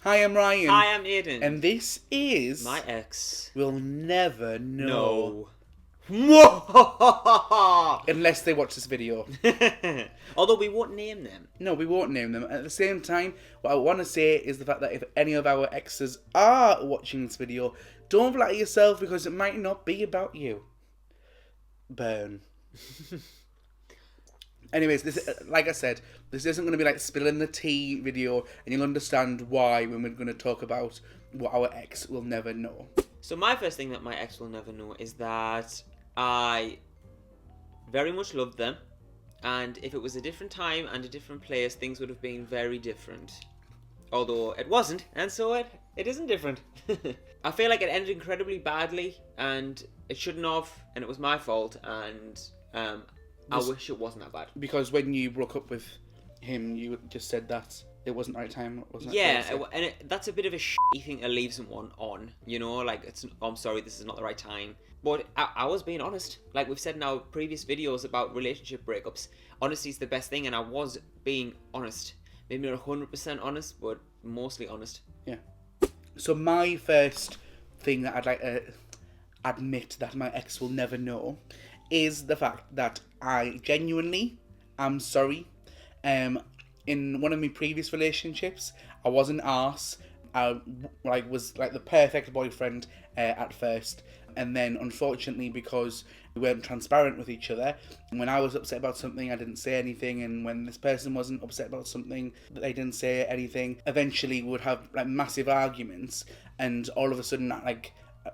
Hi, I'm Ryan. Hi, I'm Aiden. And this is... My ex. Will never know. No. Unless they watch this video. Although we won't name them. No, we won't name them. At the same time, what I want to say is the fact that if any of our exes are watching this video, don't flatter yourself because it might not be about you. Burn. Anyways, this, like I said, this isn't going to be like spilling the tea video, and you'll understand why when we're going to talk about what our ex will never know. So my first thing that my ex will never know is that I very much loved them, and if it was a different time and a different place, things would have been very different. Although it wasn't, and so it isn't different. I feel like it ended incredibly badly, and it shouldn't have, and it was my fault, and I wish it wasn't that bad. Because when you broke up with him, you just said that it wasn't the right time. Wasn't That's a bit of a shitty thing to leave someone on, you know, like, I'm sorry, this is not the right time. But I was being honest. Like we've said in our previous videos about relationship breakups, honesty is the best thing, and I was being honest. Maybe not 100% honest, but mostly honest. Yeah. So my first thing that I'd like to admit that my ex will never know is the fact that I genuinely am sorry. In one of my previous relationships, I was an arse. I was like the perfect boyfriend at first, and then unfortunately, because we weren't transparent with each other, when I was upset about something, I didn't say anything, and when this person wasn't upset about something, they didn't say anything. Eventually, we would have like massive arguments, and all of a sudden, like,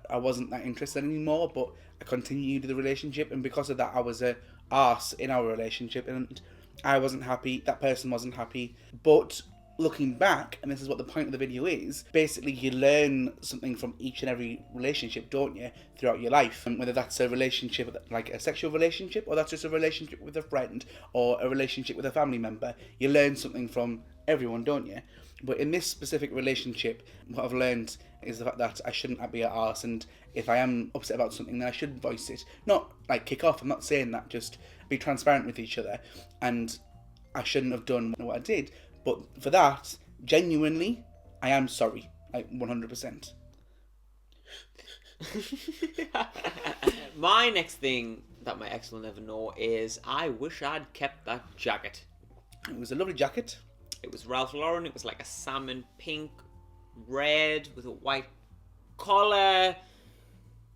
I wasn't that interested anymore, but I continued the relationship, and because of that, I was a arse in our relationship, and I wasn't happy, that person wasn't happy. But looking back, and this is what the point of the video is, basically you learn something from each and every relationship, don't you, throughout your life. And whether that's a relationship, like a sexual relationship, or that's just a relationship with a friend, or a relationship with a family member, you learn something from everyone, don't you? But in this specific relationship, what I've learned is the fact that I shouldn't be an arse, and if I am upset about something, then I should voice it. Not like kick off, I'm not saying that, just be transparent with each other. And I shouldn't have done what I did. But for that, genuinely, I am sorry. Like 100%. My next thing that my ex will never know is I wish I'd kept that jacket. It was a lovely jacket. It was Ralph Lauren. It was like a salmon pink, red with a white collar.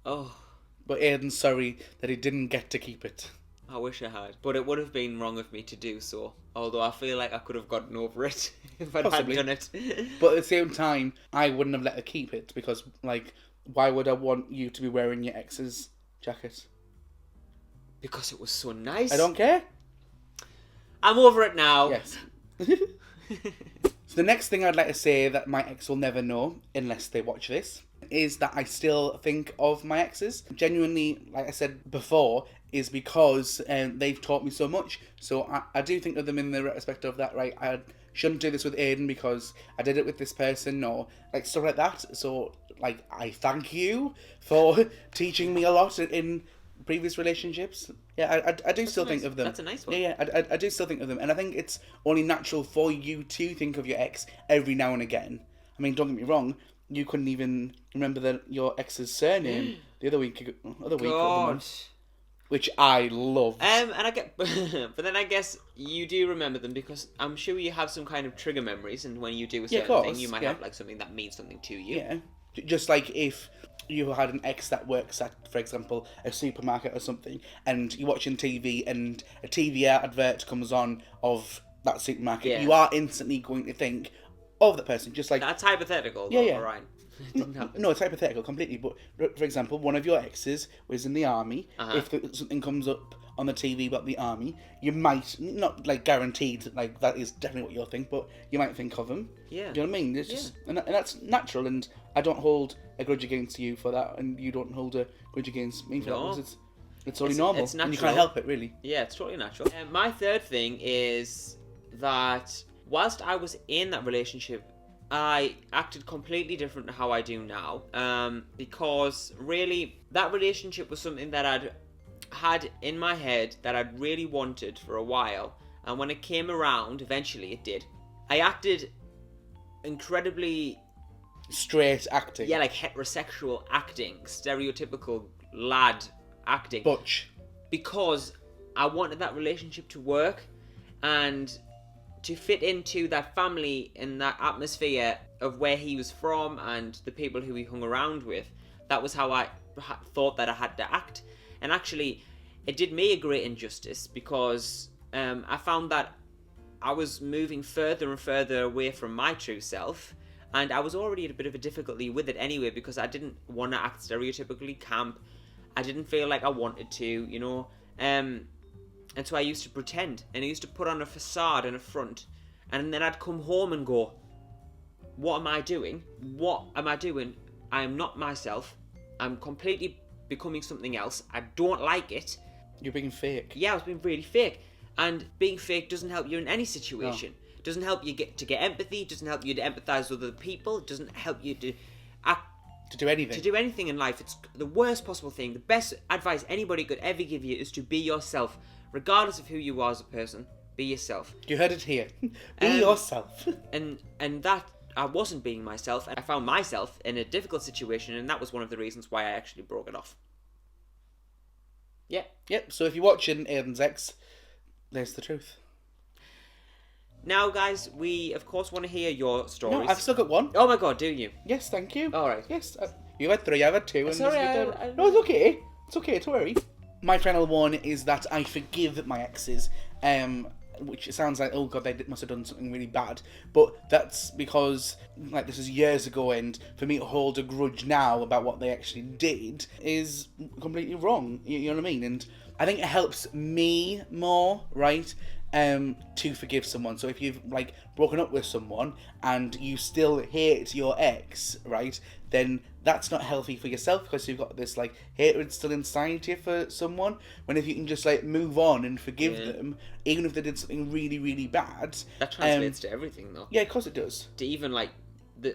Oh. But Aiden's sorry that he didn't get to keep it. I wish I had. But it would have been wrong of me to do so. Although I feel like I could have gotten over it if I had done it. But at the same time, I wouldn't have let her keep it because, like, why would I want you to be wearing your ex's jacket? Because it was so nice. I don't care. I'm over it now. Yes. So the next thing I'd like to say that my ex will never know, unless they watch this, is that I still think of my exes. Genuinely, like I said before, is because they've taught me so much. So I do think of them in the respect of that, right, I shouldn't do this with Aiden because I did it with this person, or like stuff like that. So like, I thank you for teaching me a lot in previous relationships. Yeah, I do still think of them. That's a nice one. Yeah, I do still think of them. And I think it's only natural for you to think of your ex every now and again. I mean, don't get me wrong, you couldn't even remember your ex's surname the other week of the month, which I love. And I get, but then I guess you do remember them because I'm sure you have some kind of trigger memories, and when you do a certain thing, you might have like something that means something to you. Yeah, just like if you had an ex that works at, for example, a supermarket or something, and you're watching TV and a TV advert comes on of that supermarket, you are instantly going to think of that person, just like... That's hypothetical, though, yeah. Ryan. No, it's hypothetical completely, but for example, one of your exes was in the army. If something comes up on the TV about the army, you might, not like guaranteed, like that is definitely what you'll think, but you might think of them. Yeah. Do you know what I mean? It's just, and that's natural, and I don't hold a grudge against you for that, and you don't hold a grudge against me for that, because it's only normal, it's natural. And you can't help it, really. Yeah, it's totally natural. My third thing is that whilst I was in that relationship, I acted completely different to how I do now, because really that relationship was something that I'd had in my head that I'd really wanted for a while, and when it came around, eventually it did, I acted incredibly, Straight acting. yeah, like heterosexual acting, stereotypical lad acting. Butch. Because I wanted that relationship to work and to fit into that family and that atmosphere of where he was from and the people who he hung around with. That was how I thought that I had to act. And actually, it did me a great injustice because I found that I was moving further and further away from my true self. And I was already at a bit of a difficulty with it anyway because I didn't want to act stereotypically camp. I didn't feel like I wanted to, you know. And so I used to pretend, and I used to put on a facade and a front, and then I'd come home and go, what am I doing? What am I doing? I am not myself. I'm completely becoming something else. I don't like it. You're being fake. Yeah, I was being really fake. And being fake doesn't help you in any situation. No. Doesn't help you get empathy, doesn't help you to empathise with other people, doesn't help you to act... To do anything. To do anything in life. It's the worst possible thing. The best advice anybody could ever give you is to be yourself. Regardless of who you are as a person, be yourself. You heard it here. Be yourself. And that, I wasn't being myself. And I found myself in a difficult situation, and that was one of the reasons why I actually broke it off. Yeah. Yep, so if you're watching Aiden's Ex, there's the truth. Now, guys, we, of course, want to hear your stories. No, I've still got one. Oh, my God, do you? Yes, thank you. All right. Yes, you had 3, I've had 2. And Sorry, No, it's okay. It's okay, don't worry. My final one is that I forgive my exes, which sounds like, oh God, they must have done something really bad. But that's because, like, this is years ago, and for me to hold a grudge now about what they actually did is completely wrong. You know what I mean? And I think it helps me more, right? To forgive someone. So if you've like broken up with someone and you still hate your ex, right, then that's not healthy for yourself because you've got this like hatred still inside you for someone. When if you can just like move on and forgive them, even if they did something really, really bad. That translates to everything, though. Yeah, of course it does. To even like,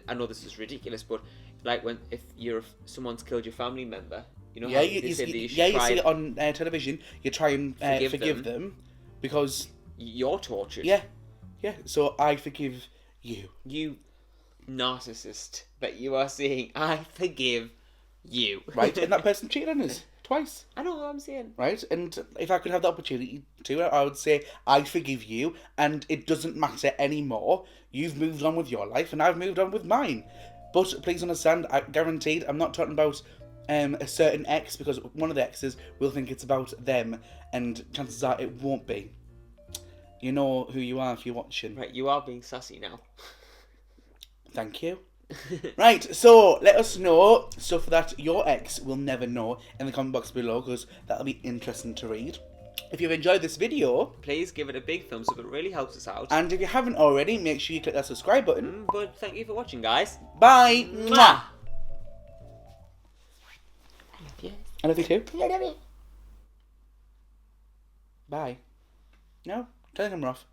I know this is ridiculous, but like if someone's killed your family member, you know, yeah, how you you see it on television. You try and forgive them because you're tortured. Yeah. So I forgive you. You narcissist that you are saying, I forgive you. Right, and that person cheated on us twice. I know what I'm saying. Right, and if I could have the opportunity to, I would say, I forgive you, and it doesn't matter anymore. You've moved on with your life, and I've moved on with mine. But please understand, guaranteed, I'm not talking about a certain ex, because one of the exes will think it's about them, and chances are it won't be. You know who you are if you're watching. Right, you are being sassy now. Thank you. Right, so let us know stuff that your ex will never know in the comment box below, because that'll be interesting to read. If you've enjoyed this video, please give it a big thumbs up, it really helps us out. And if you haven't already, make sure you click that subscribe button. But thank you for watching, guys. Bye! Mwah! I love you. I love you too. I love you. Bye. No? Turn the camera off.